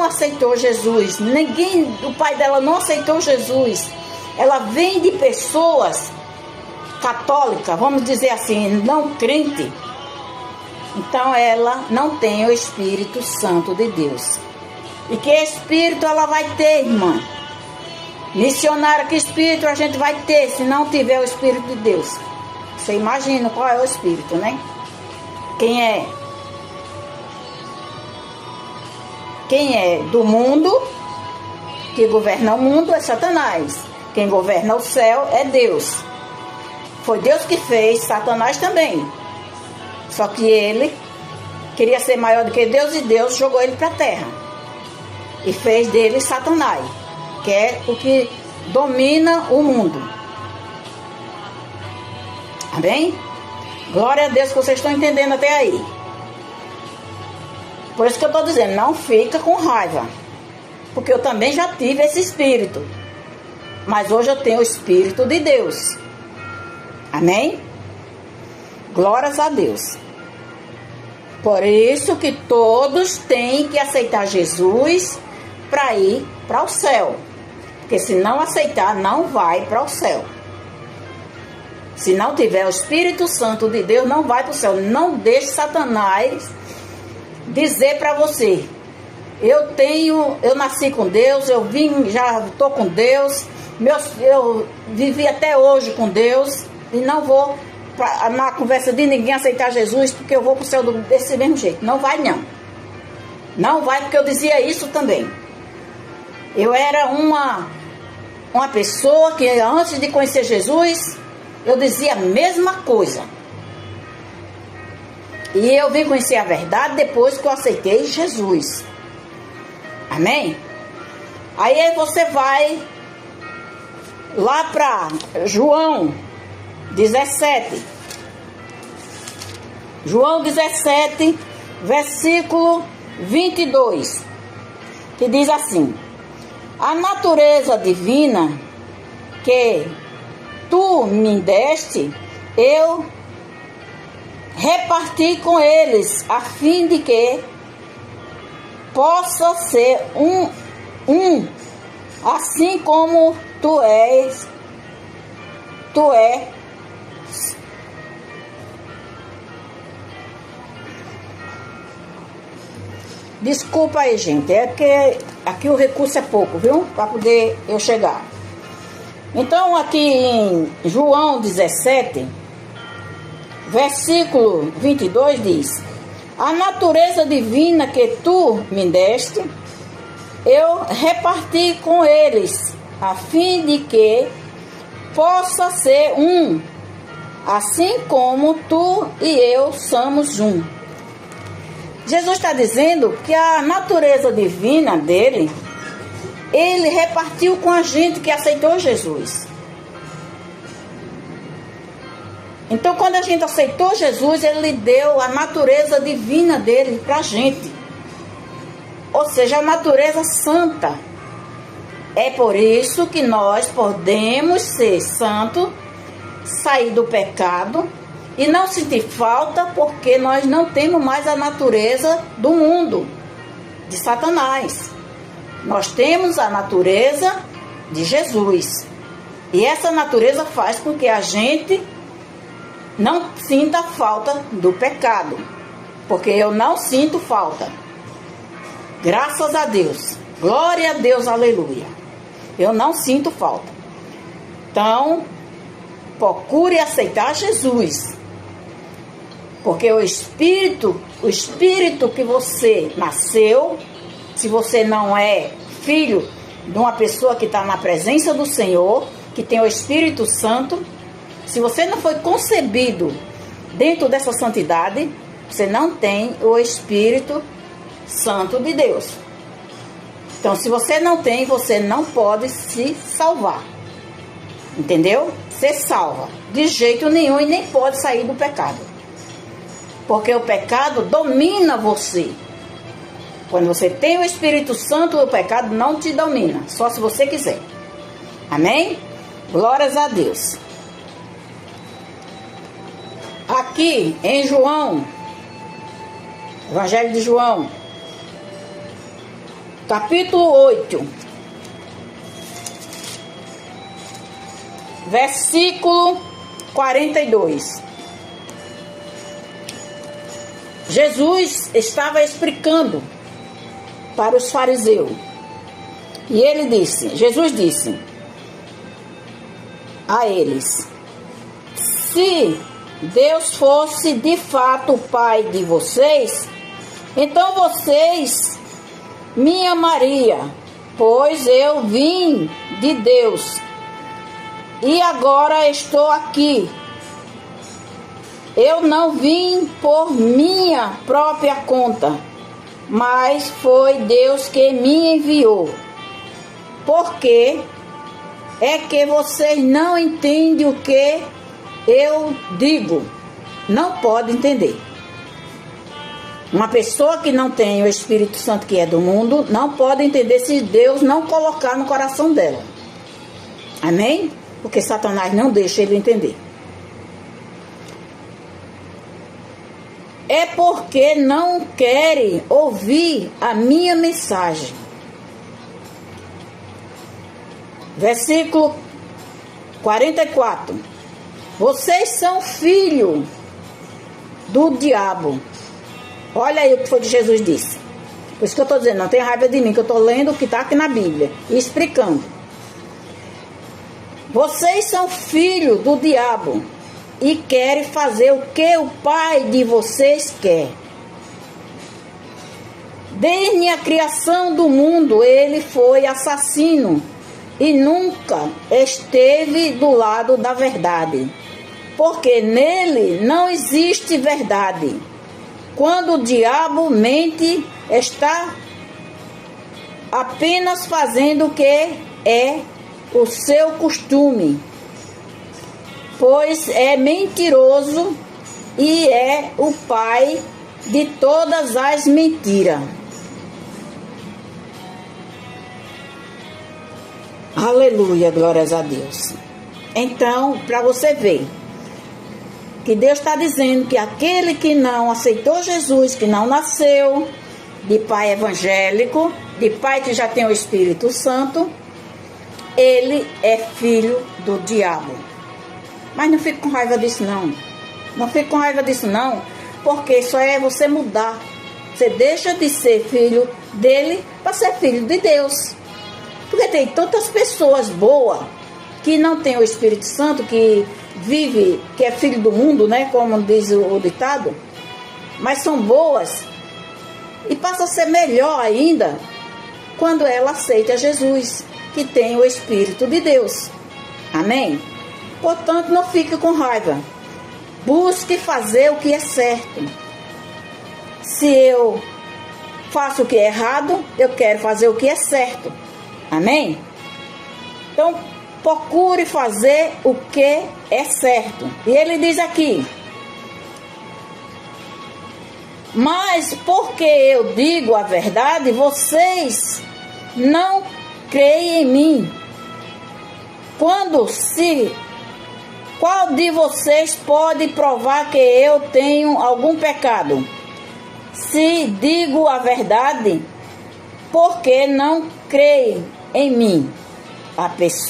aceitou Jesus. Ninguém, o pai dela não aceitou Jesus. Ela vem de pessoas católicas, vamos dizer assim, não crente. Então ela não tem o Espírito Santo de Deus. E que espírito ela vai ter, irmã? Missionária, que espírito a gente vai ter se não tiver o Espírito de Deus? Você imagina qual é o espírito, né? Quem é do mundo, que governa o mundo, é Satanás. Quem governa o céu é Deus. Foi Deus que fez Satanás também. Só que ele queria ser maior do que Deus e Deus jogou ele para a terra. E fez dele Satanás, que é o que domina o mundo. Amém? Glória a Deus que vocês estão entendendo até aí. Por isso que eu estou dizendo, não fica com raiva. Porque eu também já tive esse espírito. Mas hoje eu tenho o Espírito de Deus. Amém? Glórias a Deus. Por isso que todos têm que aceitar Jesus para ir para o céu. Porque se não aceitar, não vai para o céu. Se não tiver o Espírito Santo de Deus, não vai para o céu. Não deixe Satanás dizer para você: eu nasci com Deus, já estou com Deus, eu vivi até hoje com Deus e não vou na conversa de ninguém aceitar Jesus porque eu vou para o céu desse mesmo jeito. Não vai não. Não vai, porque eu dizia isso também. Eu era uma pessoa que antes de conhecer Jesus, eu dizia a mesma coisa. E eu vim conhecer a verdade depois que eu aceitei Jesus. Amém? Aí você vai lá para João 17. João 17, versículo 22. Que diz assim: a natureza divina que tu me deste, eu reparti com eles, a fim de que possa ser um, assim como tu és. Desculpa aí, gente, é porque aqui o recurso é pouco, viu? Para poder eu chegar. Então, aqui em João 17, versículo 22 diz: a natureza divina que tu me deste, eu reparti com eles, a fim de que possa ser um, assim como tu e eu somos um. Jesus está dizendo que a natureza divina dele, ele repartiu com a gente que aceitou Jesus. Então, quando a gente aceitou Jesus, ele deu a natureza divina dele para a gente. Ou seja, a natureza santa. É por isso que nós podemos ser santos, sair do pecado e não sentir falta, porque nós não temos mais a natureza do mundo, de Satanás. Nós temos a natureza de Jesus. E essa natureza faz com que a gente não sinta falta do pecado. Porque eu não sinto falta. Graças a Deus. Glória a Deus, aleluia. Eu não sinto falta. Então, procure aceitar Jesus. Porque o Espírito que você nasceu, se você não é filho de uma pessoa que está na presença do Senhor, que tem o Espírito Santo, se você não foi concebido dentro dessa santidade, você não tem o Espírito Santo de Deus. Então, se você não tem, você não pode se salvar. Entendeu? Ser salva de jeito nenhum e nem pode sair do pecado. Porque o pecado domina você. Quando você tem o Espírito Santo, o pecado não te domina. Só se você quiser. Amém? Glórias a Deus. Aqui em João, Evangelho de João, capítulo 8, versículo 42. Jesus estava explicando para os fariseus. E Jesus disse a eles: se Deus fosse de fato o Pai de vocês, então vocês me amariam, pois eu vim de Deus e agora estou aqui. Eu não vim por minha própria conta, mas foi Deus que me enviou. Porque é que vocês não entendem o que eu digo. Não pode entender. Uma pessoa que não tem o Espírito Santo, que é do mundo, não pode entender se Deus não colocar no coração dela. Amém? Porque Satanás não deixa ele entender. É porque não querem ouvir a minha mensagem. Versículo 44. Vocês são filhos do diabo. Olha aí o que foi que Jesus disse. Por isso que eu estou dizendo, não tem raiva de mim, que eu estou lendo o que está aqui na Bíblia e explicando. Vocês são filhos do diabo e querem fazer o que o pai de vocês quer. Desde a criação do mundo, ele foi assassino e nunca esteve do lado da verdade, porque nele não existe verdade. Quando o diabo mente, está apenas fazendo o que é o seu costume, pois é mentiroso e é o pai de todas as mentiras. Aleluia, glórias a Deus. Então, para você ver que Deus está dizendo que aquele que não aceitou Jesus, que não nasceu de pai evangélico, de pai que já tem o Espírito Santo, ele é filho do diabo. Mas não fique com raiva disso não. Não fique com raiva disso não, porque só é você mudar. Você deixa de ser filho dele para ser filho de Deus. Porque tem tantas pessoas boas que não tem o Espírito Santo, que vive, que é filho do mundo, né? Como diz o ditado. Mas são boas e passa a ser melhor ainda quando ela aceita Jesus, que tem o Espírito de Deus. Amém? Portanto, não fique com raiva. Busque fazer o que é certo. Se eu faço o que é errado, eu quero fazer o que é certo. Amém? Então, procure fazer o que é certo. E ele diz aqui: mas porque eu digo a verdade, vocês não creem em mim. Qual de vocês pode provar que eu tenho algum pecado? Se digo a verdade, porque não creem em mim. A pessoa